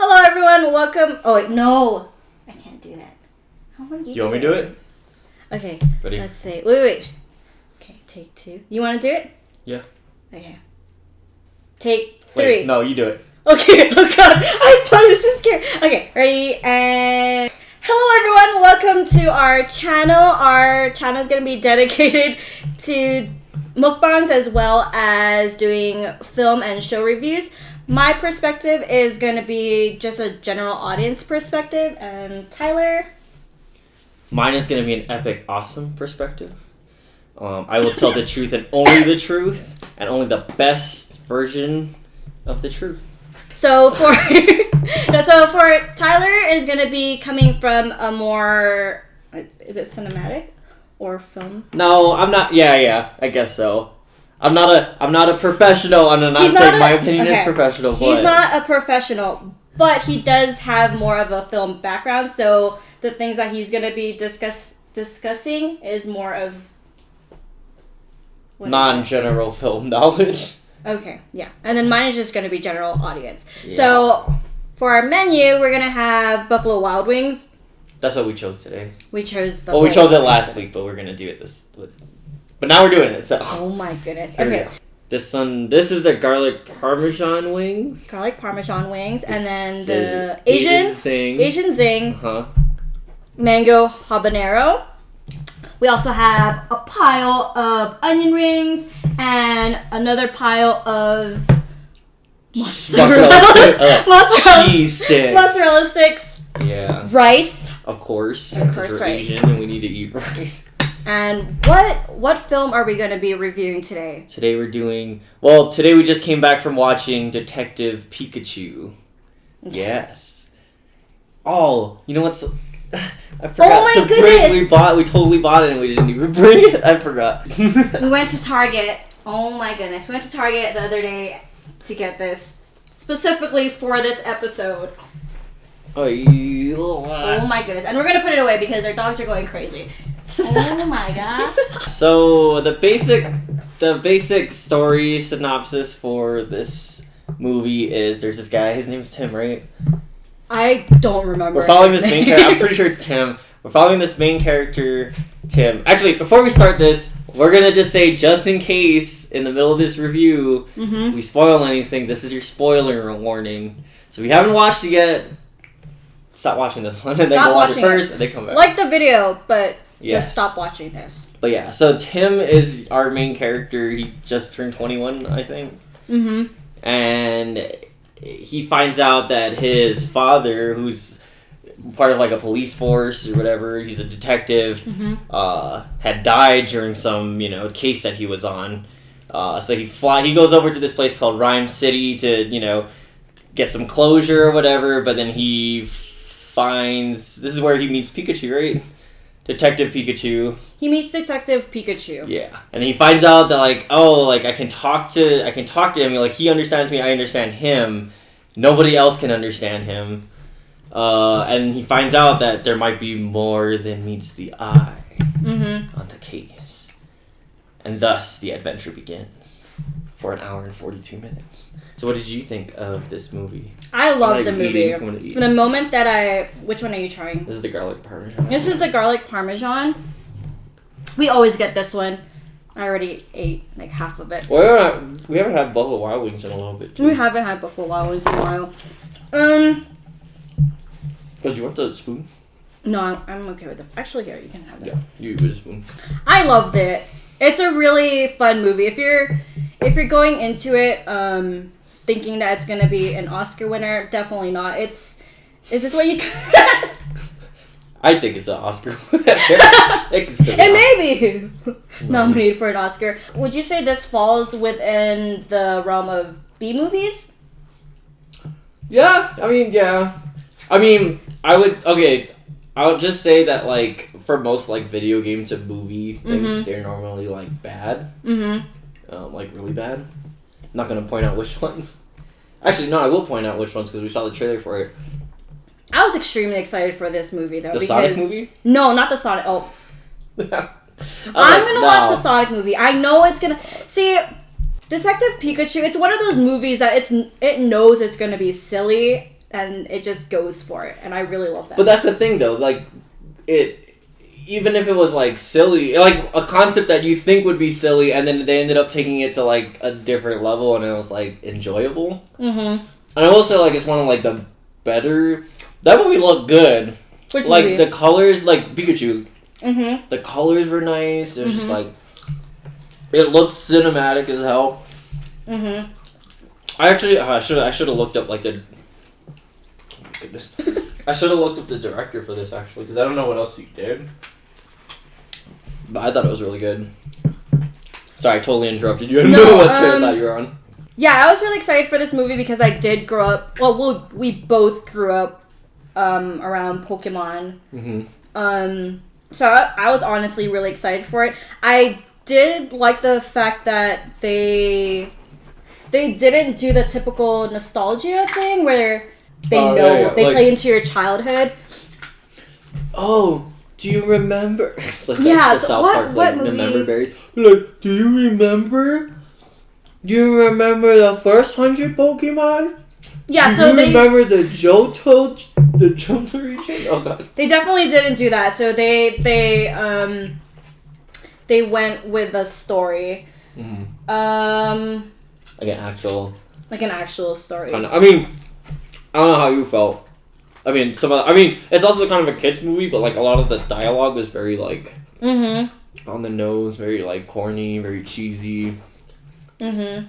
Hello, everyone. Welcome. Oh, wait, no. I can't do that. How would you You want me to do it? Okay. Ready? Let's see. Wait. Okay, take two. You want to do it? Yeah. Okay. Take three. Wait, no, you do it. Okay. Oh, God. I'm totally so scared. Okay, ready? And... Hello, everyone. Welcome to our channel. Our channel is going to be dedicated to mukbangs as well as doing film and show reviews. My perspective is going to be just a general audience perspective. And Tyler? Mine is going to be an epic, awesome perspective. I will tell the truth and only the truth, and only the best version of the truth. So for Tyler is going to be coming from a more, is it cinematic or film? No, I'm not. Yeah, I guess so. I'm not a professional. I'm not saying my opinion is professional. But He's not a professional, but he does have more of a film background. So the things that he's going to be discussing is more of non-general film knowledge. Okay, yeah. And then mine is just going to be general audience. Yeah. So for our menu, we're going to have Buffalo Wild Wings. That's what we chose today. We chose Buffalo Well, we chose it Wild last Wings. week, but we're going to do it this... But now we're doing it, so... Oh my goodness. Here Okay. This is the garlic parmesan wings. Garlic parmesan wings. And then the Asian zing. Uh-huh. Mango habanero. We also have a pile of onion rings and another pile of mozzarella cheese sticks. Mozzarella sticks. Yeah. Rice. Of course, rice. We're Asian and we need to eat rice. And what film are we going to be reviewing today? Today we just came back from watching Detective Pikachu. Okay. Yes. Oh, you know what's... I forgot to bring. We totally bought it and we didn't even bring it. I forgot. We went to Target. Oh my goodness. We went to Target the other day to get this specifically for this episode. Oh my goodness. And we're going to put it away because our dogs are going crazy. Oh my god. So the basic story synopsis for this movie is there's this guy, his name's Tim, right? I don't remember. We're following this main character. I'm pretty sure it's Tim. We're following this main character, Tim. Actually, before we start this, we're gonna just say, just in case, in the middle of this review, we spoil anything, this is your spoiler warning. So if you haven't watched it yet, stop watching this one, and then go watch it first, and then come back. Like the video, but just stop watching this. But yeah, so Tim is our main character. He just turned 21, I think. Mm-hmm. And he finds out that his father, who's part of like a police force or whatever, he's a detective, had died during some, case that he was on. So he goes over to this place called Rhyme City to, get some closure or whatever, but then he finds... This is where he meets Pikachu, right? Detective Pikachu. He meets Detective Pikachu. Yeah. And he finds out that I can talk to him, he understands me, I understand him. Nobody else can understand him. And he finds out that there might be more than meets the eye on the case. And thus the adventure begins for an hour and 42 minutes. So what did you think of this movie? I love the movie. From the moment that which one are you trying? This is the garlic parmesan. This is the garlic parmesan. We always get this one. I already ate like half of it. Well, we haven't had Buffalo Wild Wings in a little bit, too. We haven't had Buffalo Wild Wings in a while. Oh, do you want the spoon? No, I'm okay with it. Actually, here, you can have it. Yeah, you with a spoon. I loved it. It's a really fun movie. If you're going into it thinking that it's going to be an Oscar winner, definitely not. Is this what you... I think it's an Oscar. It may be nominated for an Oscar. Would you say this falls within the realm of B movies? Yeah, I mean, I would just say that, for most, video games and movie things, they're normally, bad. Really bad. I'm not going to point out which ones. Actually, no, I will point out which ones because we saw the trailer for it. I was extremely excited for this movie, though. The Sonic movie? No, not the Sonic. Oh. I'm going to watch the Sonic movie. I know it's going to... See, Detective Pikachu, it's one of those movies that it knows it's going to be silly and it just goes for it, and I really love that. But that's the thing, though. Like, even if it was like silly, like a concept that you think would be silly, and then they ended up taking it to like a different level, and it was like enjoyable. And I will say, like, it's one of like the better. That movie looked good. Which like movie? the colors, like Pikachu. The colors were nice. It was just like it looked cinematic as hell. I actually I should have looked up like the. Oh my goodness. I should have looked up the director for this actually because I don't know what else he did. But I thought it was really good. Sorry, I totally interrupted you. I don't know what train of thought you were on. Yeah, I was really excited for this movie because I did grow up. Well, we both grew up around Pokemon. So I was honestly really excited for it. I did like the fact that they didn't do the typical nostalgia thing where they play into your childhood. Oh, do you remember? It's like yeah, the so South Park, what like, movie? Remember Berries. Like, do you remember? Do you remember the first 100 Pokemon? Yeah, do you remember the Johto region? Oh god. They definitely didn't do that. So they went with a story. Like an actual story. I mean, I don't know how you felt. I mean, it's also kind of a kids movie, but like a lot of the dialogue was very like on the nose, very like corny, very cheesy. I mean,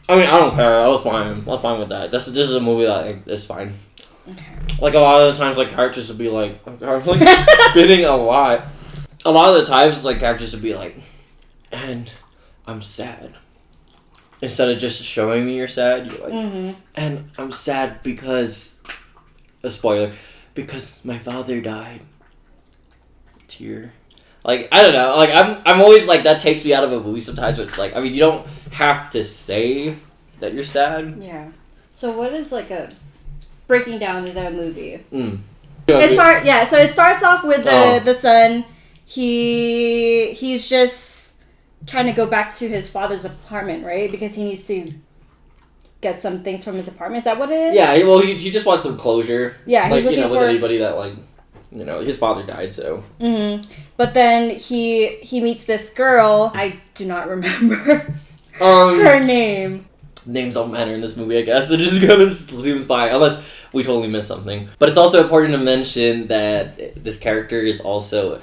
I don't care. I was fine with that. This is a movie that like, is fine. Okay. Like a lot of the times, like characters would be like, I'm like spitting a lot. A lot of the times, like characters would be like, and I'm sad. Instead of just showing me you're sad, you're like, and I'm sad because, a spoiler, because my father died. Tear. Like, I don't know, like, I'm always like, that takes me out of a movie sometimes, but it's like, I mean, you don't have to say that you're sad. Yeah. So what is like breaking down the movie? So it starts off with the son. He's just trying to go back to his father's apartment, right? Because he needs to get some things from his apartment. Is that what it is? Yeah, well, he just wants some closure. Yeah, like, he's looking with for anybody that, like, his father died, so. But then he meets this girl. I do not remember her name. Names don't matter in this movie, I guess. They're just gonna zooms by, unless we totally missed something. But it's also important to mention that this character is also...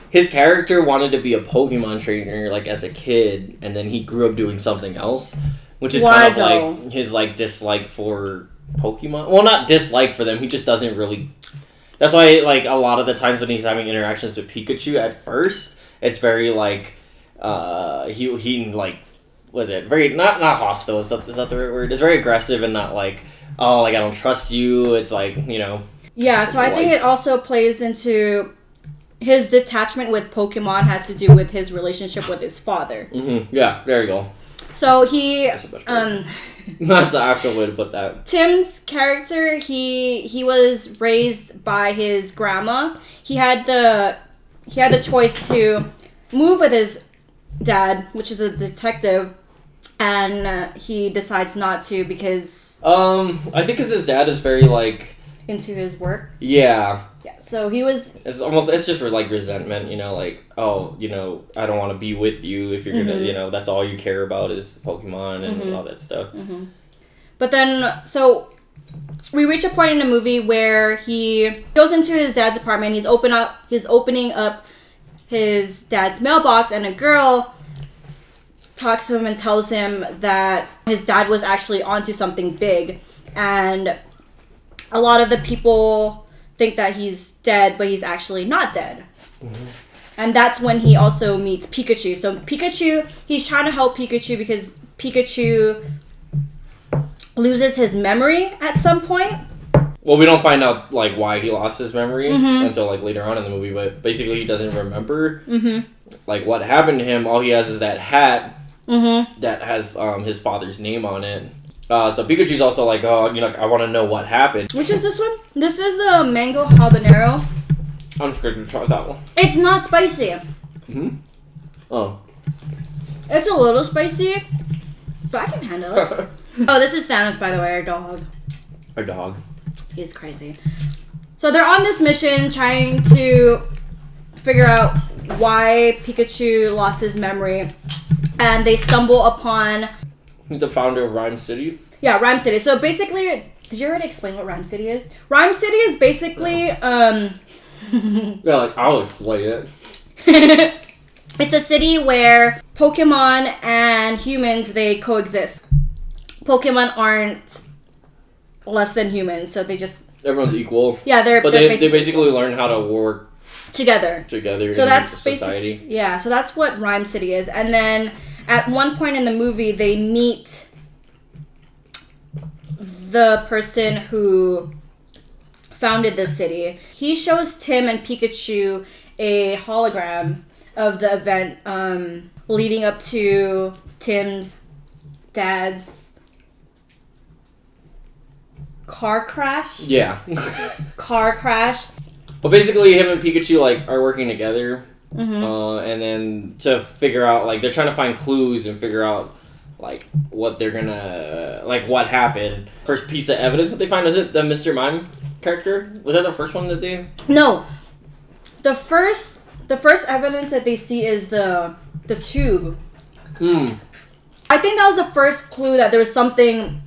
His character wanted to be a Pokemon trainer, like, as a kid, and then he grew up doing something else, which is kind of, like, his, like, dislike for Pokemon. Well, not dislike for them, he just doesn't really... That's why, like, a lot of the times when he's having interactions with Pikachu at first, it's very, like, he like, was it? Very, not hostile, is that the right word? It's very aggressive and not, like, oh, like, I don't trust you, it's like, Yeah, so I think it also plays into... His detachment with Pokemon has to do with his relationship with his father. Yeah, there you go. So he... That's the actual way to put that. Tim's character, he was raised by his grandma. He had the choice to move with his dad, which is a detective, and he decides not to because... I think because his dad is very, like... Into his work? Yeah. Yeah, so he was... It's just for, like, resentment, like, oh, I don't want to be with you if you're gonna, that's all you care about is Pokemon and all that stuff. But then, so, we reach a point in the movie where he goes into his dad's apartment, he's opening up his dad's mailbox, and a girl talks to him and tells him that his dad was actually onto something big, and a lot of the people think that he's dead, but he's actually not dead. And that's when he also meets Pikachu. So Pikachu, he's trying to help Pikachu because Pikachu loses his memory at some point. Well, we don't find out, like, why he lost his memory until, like, later on in the movie, but basically he doesn't remember, like, what happened to him. All he has is that hat that has his father's name on it. So Pikachu's also like, oh, I want to know what happened. Which is this one? This is the mango habanero. I'm scared to try that one. It's not spicy. Oh. It's a little spicy, but I can handle it. Oh, this is Thanos, by the way, our dog. Our dog. He's crazy. So they're on this mission trying to figure out why Pikachu lost his memory. And they stumble upon... The founder of Rhyme City? Yeah, Rhyme City. So basically... Did you already explain what Rhyme City is? Rhyme City is basically... Yeah, like, I'll explain it. It's a city where Pokemon and humans, they coexist. Pokemon aren't less than humans, so they just... Everyone's equal. Yeah, they're they basically learn how to work together so in that's society. Yeah, so that's what Rhyme City is. And then at one point in the movie, they meet the person who founded this city. He shows Tim and Pikachu a hologram of the event leading up to Tim's dad's car crash. Yeah. Car crash. Well, basically, him and Pikachu like are working together, Mm-hmm. And then to figure out like they're trying to find clues and figure out like what they're gonna like what happened. First piece of evidence that they find is it the Mr. Mime character? Was that the first one that they? No, the first evidence that they see is the tube. I think that was the first clue that there was something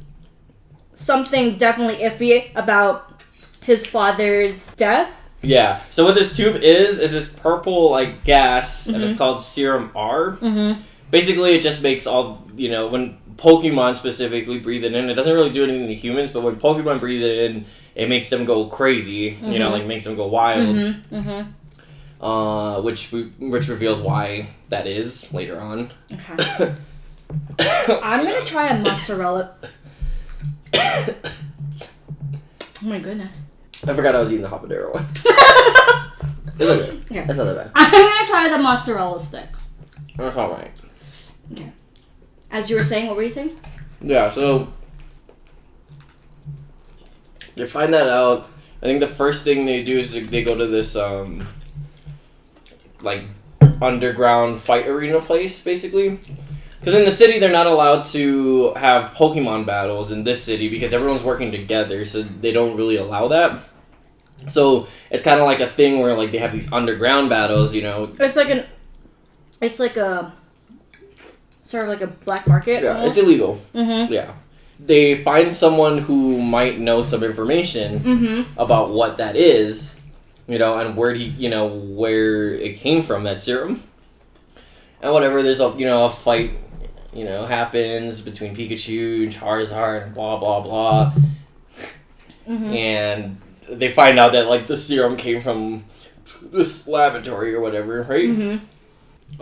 definitely iffy about his father's death. Yeah. So what this tube is this purple like gas, and it's called Serum R. Mm-hmm. Basically, it just makes all when Pokemon specifically breathe it in, it doesn't really do anything to humans, but when Pokemon breathe it in, it makes them go crazy. Like makes them go wild. Which reveals why that is later on. Okay. I'm gonna try a mozzarella. Oh my goodness. I forgot I was eating the habanero one. It's okay. Okay. That's not that bad. I'm gonna try the mozzarella stick. That's alright. Okay. As you were saying, what were you saying? Yeah, so they find that out. I think the first thing they do is they go to this like underground fight arena place, basically. Because in the city, they're not allowed to have Pokemon battles in this city because everyone's working together, so they don't really allow that. So it's kind of like a thing where like they have these underground battles, It's like a sort of like a black market. Yeah, almost. it's illegal. Mm-hmm. Yeah. They find someone who might know some information about what that is, and where where it came from, that serum. And whatever, there's a fight, happens between Pikachu and Charizard and blah, blah, blah. And they find out that, like, the serum came from this laboratory or whatever, right? I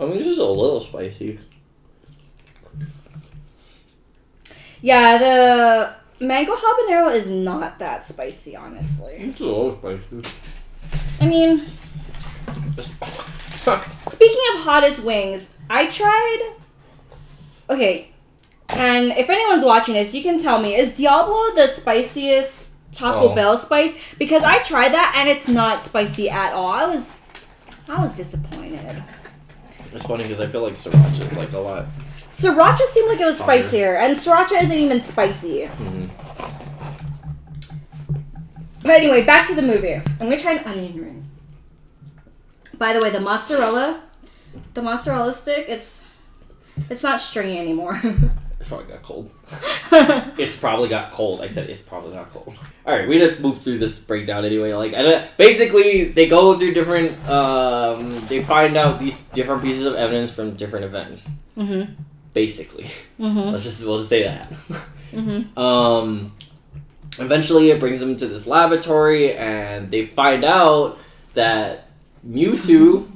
mean, this is a little spicy. Yeah, the mango habanero is not that spicy, honestly. It's a little spicy. I mean, speaking of hottest wings, I tried... Okay, and if anyone's watching this, you can tell me, is Diablo the spiciest Taco Bell spice? Because I tried that, and it's not spicy at all. I was disappointed. It's funny because I feel like Sriracha's like a lot. Sriracha seemed like it was spicier, and Sriracha isn't even spicy. But anyway, back to the movie. I'm gonna try an onion ring. By the way, the mozzarella stick, it's not stringy anymore. It probably got cold. It's probably got cold. I said it's probably got cold. All right, we just moved through this breakdown anyway. Like, basically, they go through different. They find out these different pieces of evidence from different events. Basically, we'll just say that. Eventually, it brings them to this laboratory, and they find out that Mewtwo,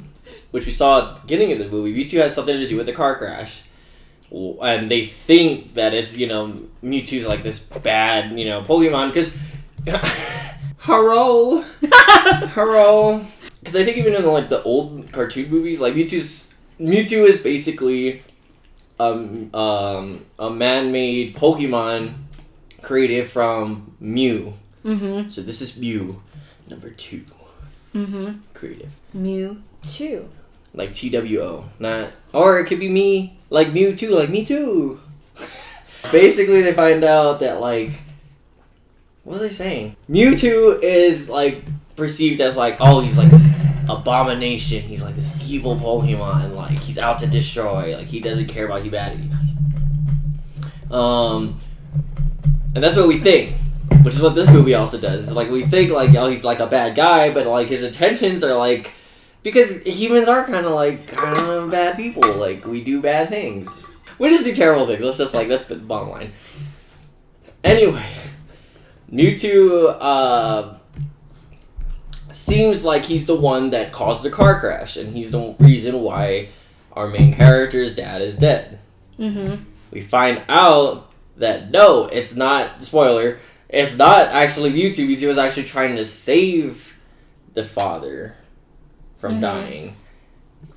which we saw at the beginning of the movie, Mewtwo has something to do with the car crash. And they think that it's, Mewtwo's like this bad, Pokemon, because... Hello! Hello! Because I think even in, the old cartoon movies, like, Mewtwo is basically a man-made Pokemon created from Mew. So this is Mew, number 2. Creative. Mewtwo. Like TWO, not... Or it could be me, like Mewtwo, like me too. Basically, they find out that, like, what was I saying? Mewtwo is like perceived as like, oh, he's like this abomination. He's like this evil Pokemon. Like he's out to destroy. Like he doesn't care about humanity. And that's what we think, which is what this movie also does. It's like we think like, oh, he's like a bad guy, but like his intentions are like, because humans are kind of bad people. Like we do bad things. We just do terrible things. That's the bottom line. Anyway, Mewtwo seems like he's the one that caused the car crash, and he's the reason why our main character's dad is dead. Mm-hmm. We find out that no, it's not, spoiler, it's not actually Mewtwo. Mewtwo was actually trying to save the father from dying.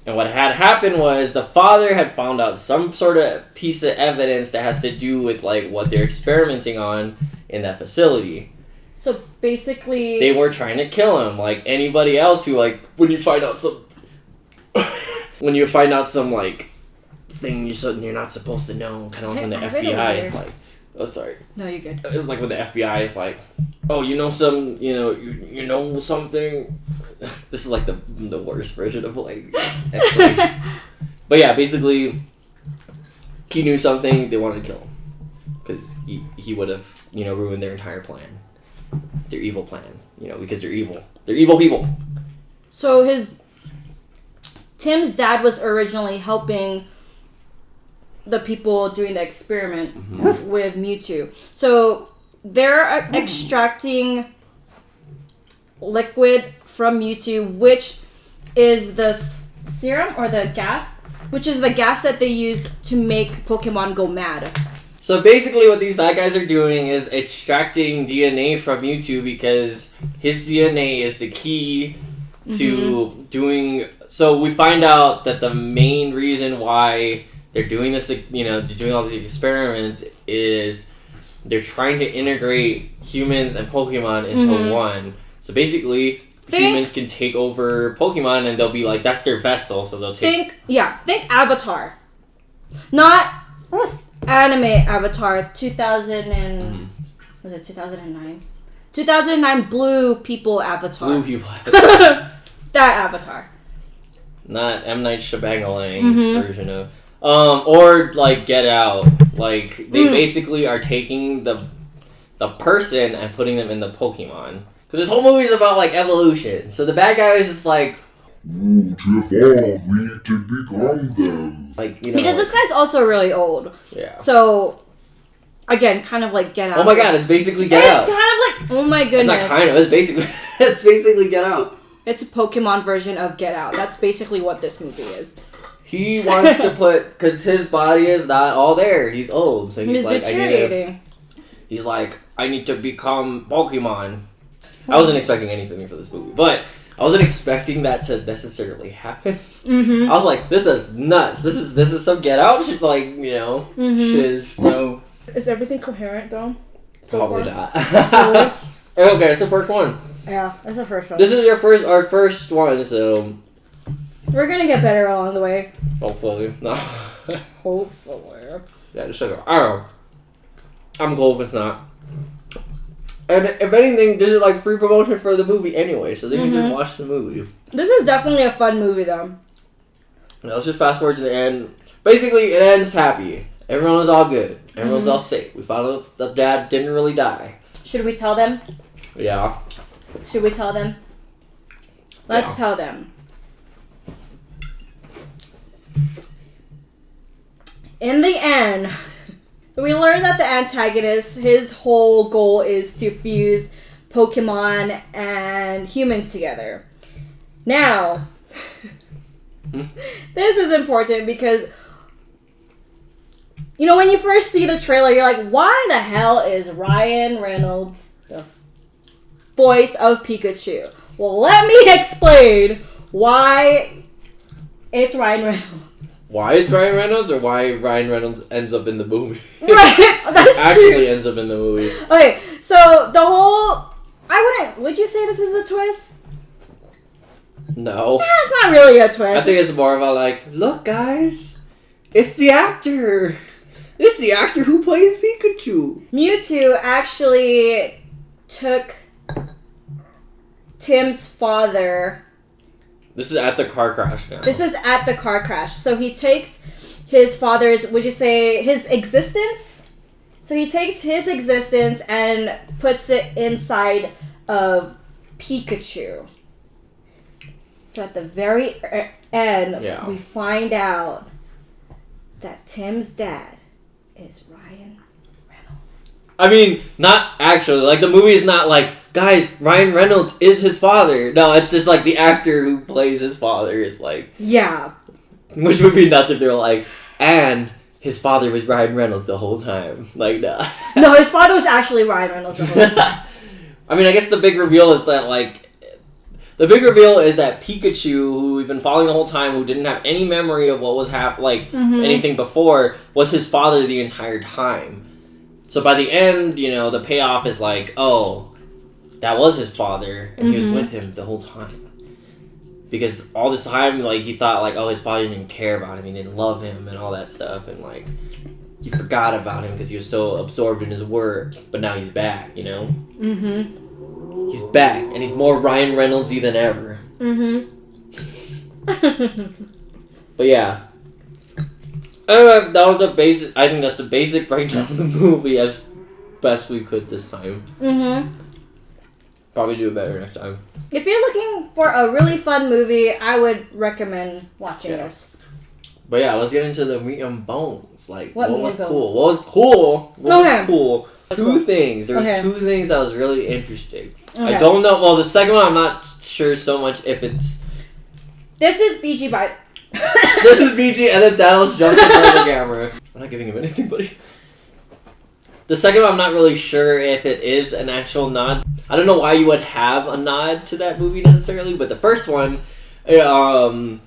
And what had happened was the father had found out some sort of piece of evidence that has to do with like what they're experimenting on in that facility. So basically, they were trying to kill him, like anybody else who like when you find out some like thing you're not supposed to know, kind of like when the FBI is like, oh sorry, no, you're good. It's like when the FBI is like, oh, you know something. This is like the worst version of like explanation. But yeah, basically he knew something, they wanted to kill him because he would have ruined their entire plan, their evil plan, because they're evil people. So Tim's dad was originally helping the people doing the experiment with Mewtwo. So they're extracting liquid from Mewtwo, which is the serum or the gas, which is the gas that they use to make Pokemon go mad. So basically what these bad guys are doing is extracting DNA from Mewtwo because his DNA is the key to doing... So we find out that the main reason why they're doing this, they're doing all these experiments is they're trying to integrate humans and Pokemon into one. So basically, humans can take over Pokemon and they'll be like, that's their vessel, so they'll take... Think Avatar. Not anime Avatar, 2000 and... Was it 2009? 2009 Blue People Avatar. Blue People Avatar. That Avatar. Not M. Night Shyamalan's version of... or like Get Out. Like, they basically are taking the person and putting them in the Pokemon. So this whole movie is about like evolution. So the bad guy is just like, to evolve, we need to become them. Like, because this guy's also really old. Yeah. So again, kind of like Get Out. Oh my god, it's basically Get Out. It's kind of like, oh my goodness. It's not kind of. It's basically Get Out. It's a Pokemon version of Get Out. That's basically what this movie is. He wants to because his body is not all there. He's old, so he's like, I need to become Pokemon. I wasn't expecting anything for this movie, but I wasn't expecting that to necessarily happen. I was like, this is nuts. This is some Get Out shit, like, shiz. No. Is everything coherent though? Probably not. Okay, it's the first one. Yeah, it's the first one. This is our first one, so we're gonna get better along the way. Hopefully. No. Hopefully. Yeah, just sugar. I don't know. I'm cool if it's not. And if anything, this is like free promotion for the movie anyway, so they can just watch the movie. This is definitely a fun movie though. Now, let's just fast forward to the end. Basically, it ends happy. Everyone was all good. Everyone's all safe. We found out that dad didn't really die. Should we tell them? Yeah. Should we tell them? Let's tell them. In the end, we learned that the antagonist, his whole goal is to fuse Pokemon and humans together. Now, this is important because, when you first see the trailer, you're like, why the hell is Ryan Reynolds the voice of Pikachu? Well, let me explain why it's Ryan Reynolds. Why it's Ryan Reynolds, or why Ryan Reynolds ends up in the movie? Right, that's actually true. Ends up in the movie. Okay, so the whole... Would you say this is a twist? No. Yeah, it's not really a twist. I think it's more about like, look guys, it's the actor. It's the actor who plays Pikachu. Mewtwo actually took Tim's father. This is at the car crash now. This is at the car crash. So he takes his father's, would you say, his existence? So he takes his existence and puts it inside of Pikachu. So at the very end, we find out that Tim's dad is Ryan Reynolds. I mean, not actually. Like, the movie is not like, guys, Ryan Reynolds is his father. No, it's just like the actor who plays his father is like... Yeah. Which would be nuts if they were like, and his father was Ryan Reynolds the whole time. Like, nah. No, his father was actually Ryan Reynolds the whole time. I mean, I guess the big reveal is that, like... The big reveal is that Pikachu, who we've been following the whole time, who didn't have any memory of what was anything before, was his father the entire time. So by the end, you know, the payoff is like, oh, that was his father, and he was with him the whole time. Because all this time, like, he thought, like, oh, his father didn't even care about him, he didn't love him, and all that stuff, and, like, he forgot about him because he was so absorbed in his work, but now he's back, you know? Mm-hmm. He's back, and he's more Ryan Reynolds-y than ever. Mm-hmm. But yeah. That was the basic... I think that's the basic breakdown of the movie as best we could this time. Mm-hmm. Probably do it better next time. If you're looking for a really fun movie, I would recommend watching this. But yeah, let's get into the meat and bones. Like, what was bones? cool? What was cool? What was cool? Two things. There was Okay. 2 things that was really interesting. Okay. I don't know. Well, the second one, I'm not sure so much if it's... This is BG by... This is BG, and then Thanos jumps in front of the camera. I'm not giving him anything, buddy. The second one, I'm not really sure if it is an actual nod. I don't know why you would have a nod to that movie necessarily, but the first one, there's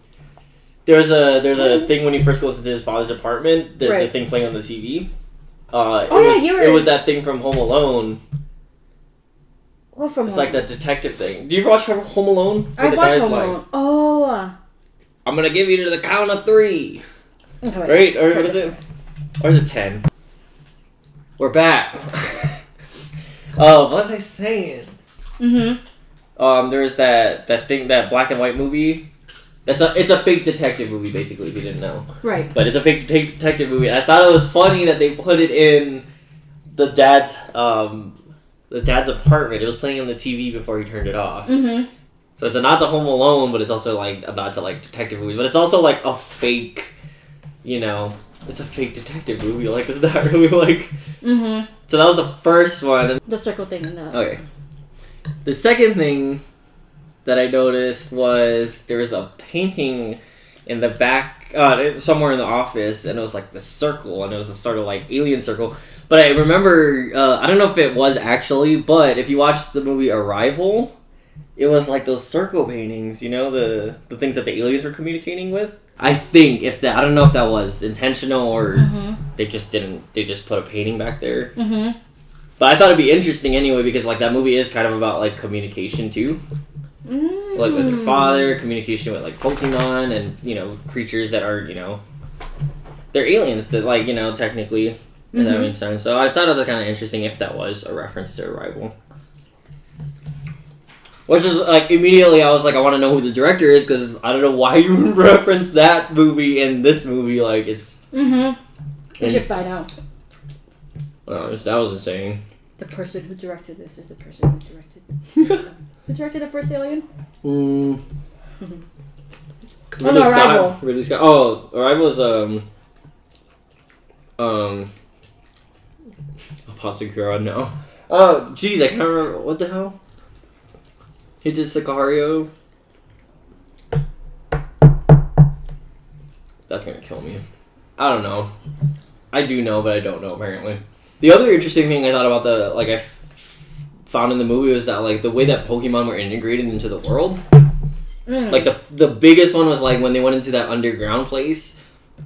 a thing when he first goes into his father's apartment, the thing playing on the TV. It was that thing from Home Alone. What from It's Home like that detective thing. Do you ever watch Home Alone? I've watched Home Alone. Oh. I'm gonna give you to the count of 3. Okay, right? Or what is it? Or is it 10? We're back. What was I saying? Mm-hmm. There was that thing, that black and white movie. It's a fake detective movie, basically, if you didn't know. Right. But it's a fake detective movie. And I thought it was funny that they put it in the dad's apartment. It was playing on the TV before he turned it off. Mm-hmm. So it's a nod to Home Alone, but it's also like a nod to like detective movies. But it's also like a fake, you know, it's a fake detective movie. Like, it's not really like... Mm-hmm. So that was the first one. The circle thing in that. Okay. The second thing that I noticed was there was a painting in the back, somewhere in the office, and it was like the circle, and it was a sort of like alien circle. But I remember, I don't know if it was actually, but if you watch the movie Arrival, it was like those circle paintings, you know, the things that the aliens were communicating with. I think I don't know if that was intentional or they just put a painting back there. Mm-hmm. But I thought it'd be interesting anyway, because like that movie is kind of about like communication too. Like with their father, communication with like Pokemon and, you know, creatures that are, you know, they're aliens that, like, you know, technically, if that makes sense. So I thought it was kind of interesting if that was a reference to Arrival. Which is, like, immediately I was like, I want to know who the director is, because I don't know why you would reference that movie in this movie. Like, it's... Mm-hmm. We should find out. That was insane. The person who directed this is the person who directed... Who directed the first Alien? Ridley Arrival. Scott. Ridley Scott. Oh, Arrival is, Apocicura, no. Oh, jeez, I can't remember. What the hell? He did Sicario. That's gonna kill me. I don't know. I do know, but I don't know, apparently. The other interesting thing I thought about I found in the movie was that, like, the way that Pokemon were integrated into the world. Like, the biggest one was, like, when they went into that underground place.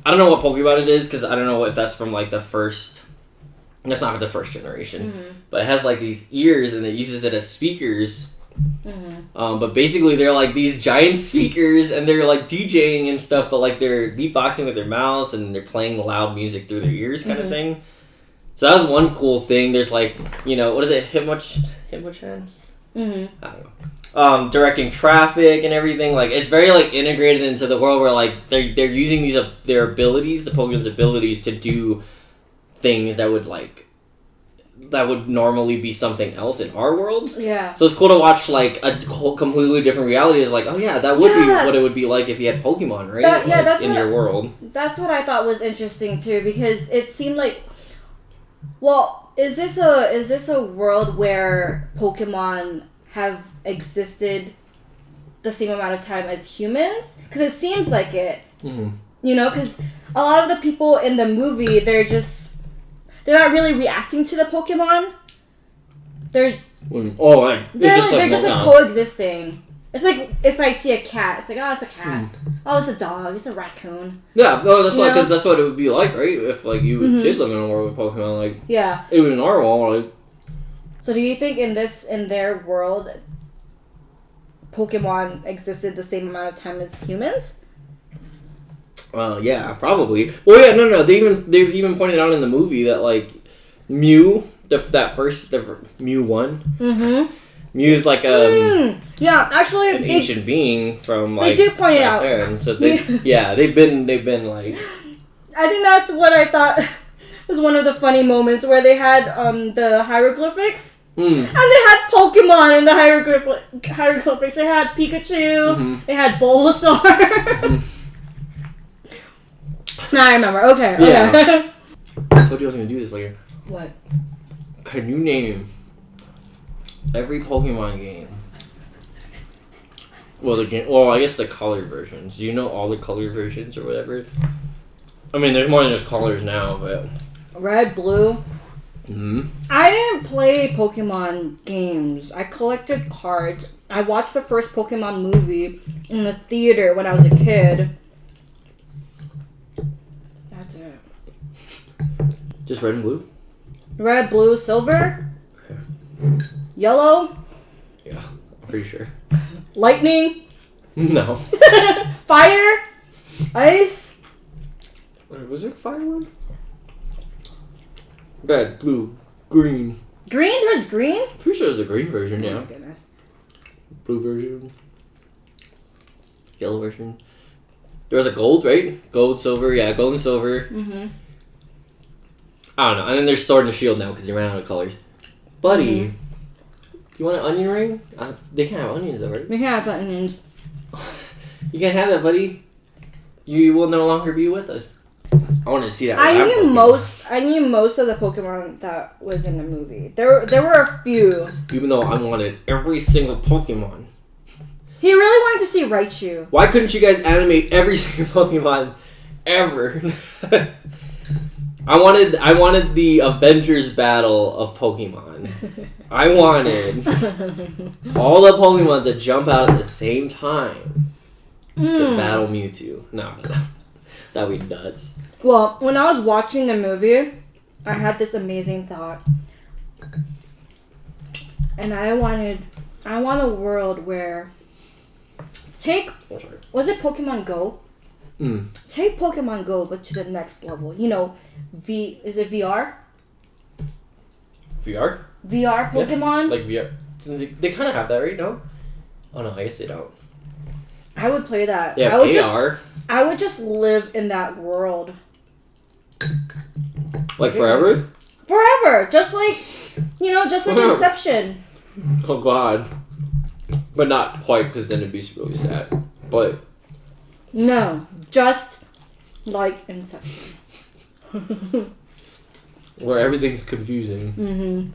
I don't know what Pokemon it is, because I don't know if that's from, like, the first... That's not the first generation. But it has, like, these ears, and it uses it as speakers. But basically, they're, like, these giant speakers, and they're, like, DJing and stuff, but, like, they're beatboxing with their mouths, and they're playing loud music through their ears kind of thing. So that was one cool thing. There's like, you know, what is it, Hitmonchan? Mm-hmm. I don't know. Directing traffic and everything. Like, it's very like integrated into the world where like they're using these their abilities, the Pokemon's abilities, to do things that would normally be something else in our world. Yeah. So it's cool to watch like a whole completely different reality. It's like, oh yeah, that would be what it would be like if you had Pokemon, right? That's in your world. That's what I thought was interesting too, because it seemed like, well, is this a world where Pokemon have existed the same amount of time as humans? Because it seems like it. Mm-hmm. You know, because a lot of the people in the movie, they're not really reacting to the Pokemon. They're just like coexisting. It's like if I see a cat, it's like, oh, it's a cat. Oh, it's a dog. It's a raccoon. Yeah, no, that's because that's what it would be like, right? If like you did live in a world with Pokemon, like even in our world, like. So do you think in their world, Pokemon existed the same amount of time as humans? Yeah, probably. Well, yeah, no. They even pointed out in the movie that like Mew, the Mew 1. Mm-hmm. Mew is like actually an ancient being from like they do point it out. Then. So they've been like. I think that's what I thought was one of the funny moments where they had the hieroglyphics. And they had Pokemon in the hieroglyphics. They had Pikachu. Mm-hmm. They had Bulbasaur. Mm-hmm. Now I remember. Okay. Yeah. I told you I was gonna do this later. What? Can you name every Pokemon game? Well, I guess the color versions. Do you know all the color versions or whatever? I mean, there's more than just colors now, but red, blue. Mm-hmm. I didn't play Pokemon games. I collected cards. I watched the first Pokemon movie in the theater when I was a kid. That's it. Just red and blue? Red, blue, silver? Okay. Yellow? Yeah, I'm pretty sure. Lightning? No. Fire? Ice? Was there a fire one? Red, blue, green. Green? There's green? Pretty sure there's a green version, yeah. Oh my goodness. Blue version. Yellow version. There was a gold, right? Gold, silver, yeah, gold and silver. Mm-hmm. I don't know. And then there's sword and shield now because they ran out of colors. Buddy, you want an onion ring? They can't have onions though, right? They can't have onions. You can't have that, buddy. You will no longer be with us. I want to see that. I knew most of the Pokemon that was in the movie. There were a few. Even though I wanted every single Pokemon. He really wanted to see Raichu. Why couldn't you guys animate every single Pokemon ever? I wanted the Avengers battle of Pokemon. I wanted all the Pokemon to jump out at the same time to battle Mewtwo. No. That'd be nuts. Well, when I was watching the movie, I had this amazing thought. And I want a world where was it Pokemon Go? Take Pokemon Go but to the next level. You know, is it VR? VR? VR Pokemon? Yeah, like VR. They kind of have that, right? No? Oh no, I guess they don't. I would play that. Yeah, AR. I would just live in that world. Like forever? Forever! Just like Inception. Oh god. But not quite, because then it'd be really sad. But... No, just like Inception. Where everything's confusing. Mm-hmm.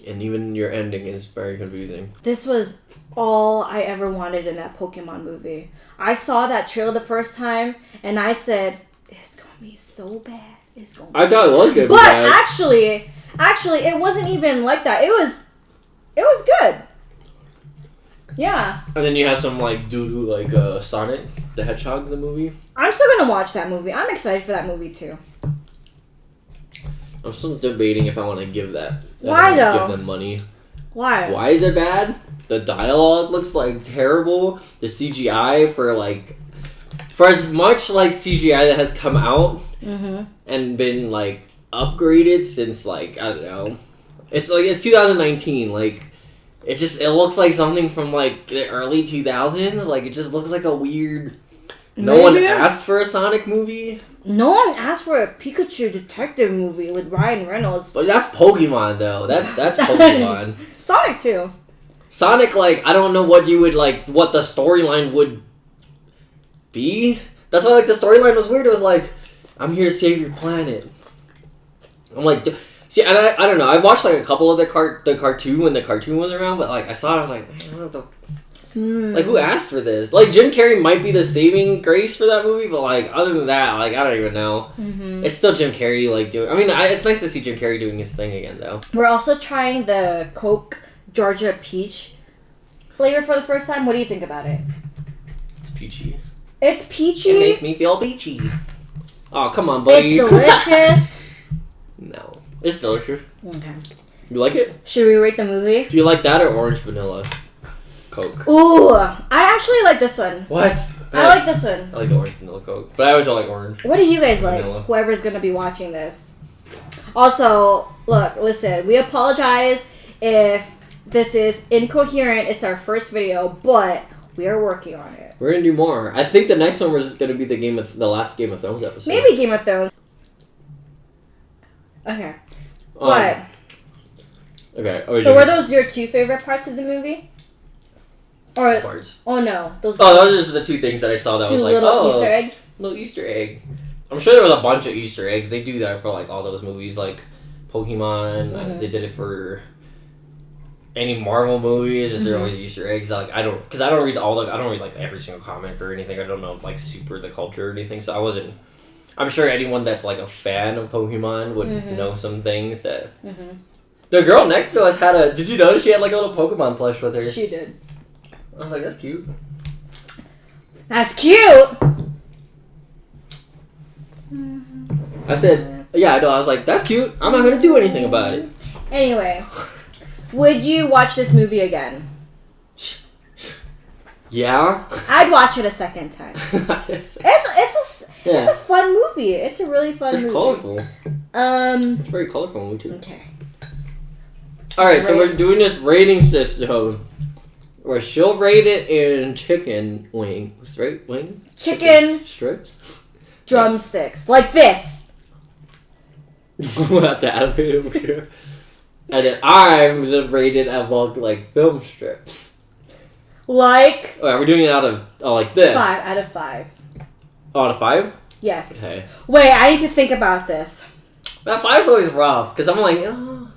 And even your ending is very confusing. This was all I ever wanted in that Pokemon movie. I saw that trailer the first time, and I said, it's going to be so bad. I thought it was going to be bad. But actually, it wasn't even like that. It was good. Yeah. And then you have some like doo-doo like Sonic the Hedgehog in the movie. I'm still gonna watch that movie. I'm excited for that movie too. I'm still debating if I want to give that. Why though? Give them money. Why? Why is it bad? The dialogue looks like terrible. The CGI for as much like CGI that has come out and been like upgraded since like I don't know. It's 2019. Like it looks like something from like the early 2000s. Like it just looks like a weird. No one asked for a Sonic movie. No one asked for a Pikachu detective movie with Ryan Reynolds. But that's Pokemon though. That's Pokemon. Sonic too. Sonic, like I don't know what you would like. What the storyline would be. That's why like the storyline was weird. It was like, I'm here to save your planet. I'm like, see, and I don't know. I watched like a couple of the cartoon when the cartoon was around, but like I saw it, I was like, what the. Like who asked for this? Like Jim Carrey might be the saving grace for that movie, but like other than that, like I don't even know. It's still Jim Carrey like doing. I mean, it's nice to see Jim Carrey doing his thing again though. We're also trying the Coke Georgia peach flavor for the first time. What do you think about it? It's peachy. It's peachy. It makes me feel peachy. Oh come on, buddy. It's delicious. No, it's delicious. Okay. You like it? Should we rate the movie? Do you like that or orange vanilla Coke? Ooh, I actually like this one. What? I like this one. I like the orange vanilla Coke, but I always like orange. What do you guys like? Vanilla. Whoever's gonna be watching this. Also, look, listen. We apologize if this is incoherent. It's our first video, but we are working on it. We're gonna do more. I think the next one was gonna be the last Game of Thrones episode. Maybe Game of Thrones. Okay. What? Okay. So were those your two favorite parts of the movie? Or parts? Oh no, those are just the two things that I saw that was like, little Easter eggs. Little Easter egg. I'm sure there was a bunch of Easter eggs. They do that for like all those movies, like Pokemon. They did it for any Marvel movies. Just there are always Easter eggs. Like I don't read like every single comic or anything. I don't know like super the culture or anything. So I wasn't. I'm sure anyone that's like a fan of Pokemon would know some things that. The girl next to us had a. Did you notice she had like a little Pokemon plush with her? She did. I was like, that's cute. That's cute. I said, yeah, I know. I was like, that's cute. I'm not gonna do anything about it. Anyway, would you watch this movie again? Yeah. I'd watch it a second time. It's a fun movie. It's a really fun movie. It's colorful. It's a very colorful movie too. Okay. Alright, so we're doing this rating system where she'll rate it in chicken wings, right? Wings? Chicken strips? Drumsticks. Like this. We'll have to add it over here. And then I'm gonna rate it at like film strips. Like. Oh, we're doing it out of like this. 5 out of 5. Oh, out of 5? Yes. Okay. Wait, I need to think about this. That 5's always rough because I'm like, oh.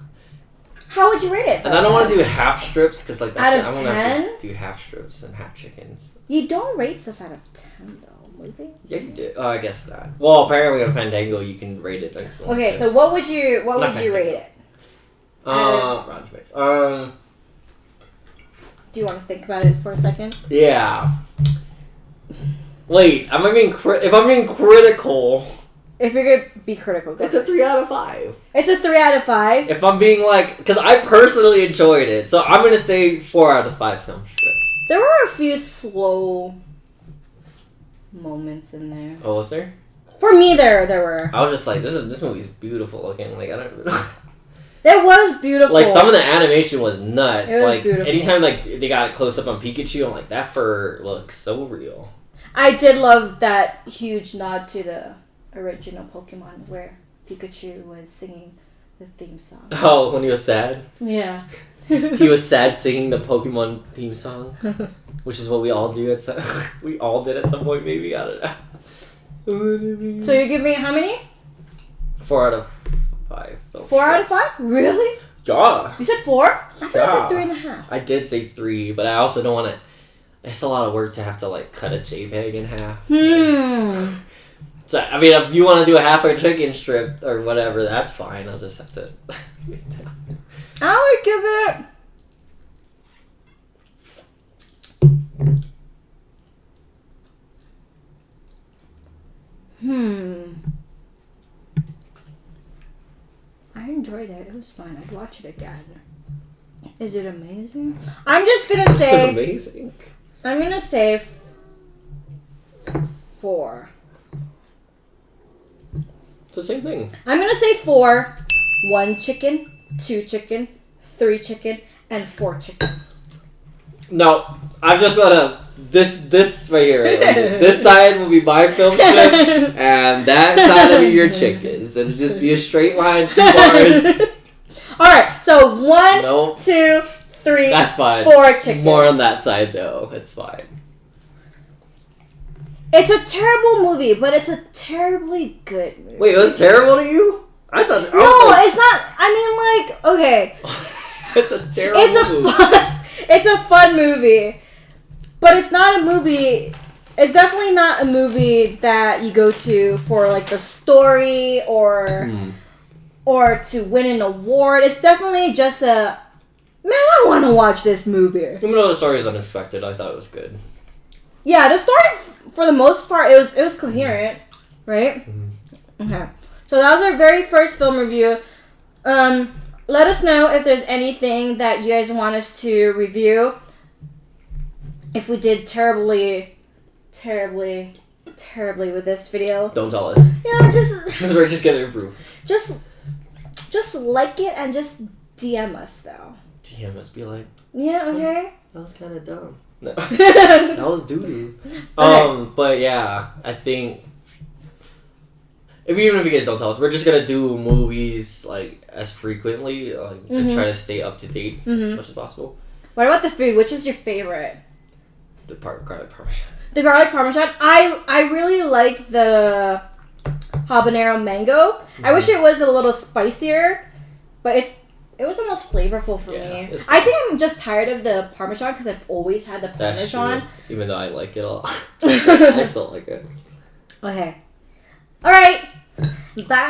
How would you rate it? Though? And I don't want to do half strips because like that's out of I'm 10? gonna have to do half strips and half chickens. You don't rate stuff out of 10 though, movie. Yeah, you do. Oh, I guess not. Well, apparently on Fandango you can rate it. Like, Okay, so what would you rate it? Rotten Tomatoes. Do you want to think about it for a second? Yeah. Wait, if I'm being critical. If you're gonna be critical, It's a 3 out of 5. It's a 3 out of 5. If I'm being like, because I personally enjoyed it, so I'm gonna say 4 out of 5 film strips. There were a few slow moments in there. Oh, was there? For me, there were. I was just like, this movie's beautiful looking. Like I don't even know. It was beautiful. Like some of the animation was nuts. It was like beautiful. anytime like they got a close up on Pikachu, I'm like, that fur looks so real. I did love that huge nod to the original Pokemon where Pikachu was singing the theme song. Oh, when he was sad? Yeah. He was sad singing the Pokemon theme song, which is what we all do we all did at some point, maybe. I don't know. So you give me how many? 4 out of 5. 4 out of 5? Really? Yeah. You said 4? I thought Yeah. you said 3.5. I did say 3, but I also don't want to. It's a lot of work to have to like cut a JPEG in half. So I mean, if you want to do a half a chicken strip or whatever, that's fine. I'll just have to. I would give it. I enjoyed it. It was fun. I'd watch it again. Is it amazing? I'm just gonna say. It's amazing. I'm gonna say 4. It's the same thing. I'm gonna say 4. 1 chicken, 2 chicken, 3 chicken, and 4 chicken. No, I'm just gonna this right here. This side will be my film strip, and that side will be your chickens. It'll just be a straight line, 2 bars. All right, so 1, Nope. 2, 3, That's fine. 4 chicken. More on that side though. It's fine. It's a terrible movie, but it's a terribly good movie. Wait, it was terrible to you? I thought. No, it's not. I mean, like, okay. It's a terrible It's a fun movie, but it's not a movie. It's definitely not a movie that you go to for like the story or to win an award. It's definitely just a man. I want to watch this movie. Even though the story is unexpected, I thought it was good. Yeah, the story for the most part it was coherent, right? Okay, so that was our very first film review. Let us know if there's anything that you guys want us to review. If we did terribly with this video. Don't tell us. Yeah, just We're just gonna improve. just like it and just DM us though. DM must be like, Yeah, okay. that was kind of dumb. No, that was doo-doo. But yeah, I think even if you guys don't tell us, we're just gonna do movies like as frequently, and try to stay up to date as much as possible. What about the food? Which is your favorite? The garlic parmesan. The garlic parmesan. I really like the habanero mango. I wish it was a little spicier, but it was the most flavorful for me. I think I'm just tired of the parmesan because I've always had the That's parmesan. true. Even though I like it a lot, I still like it. Okay. All right. Bye.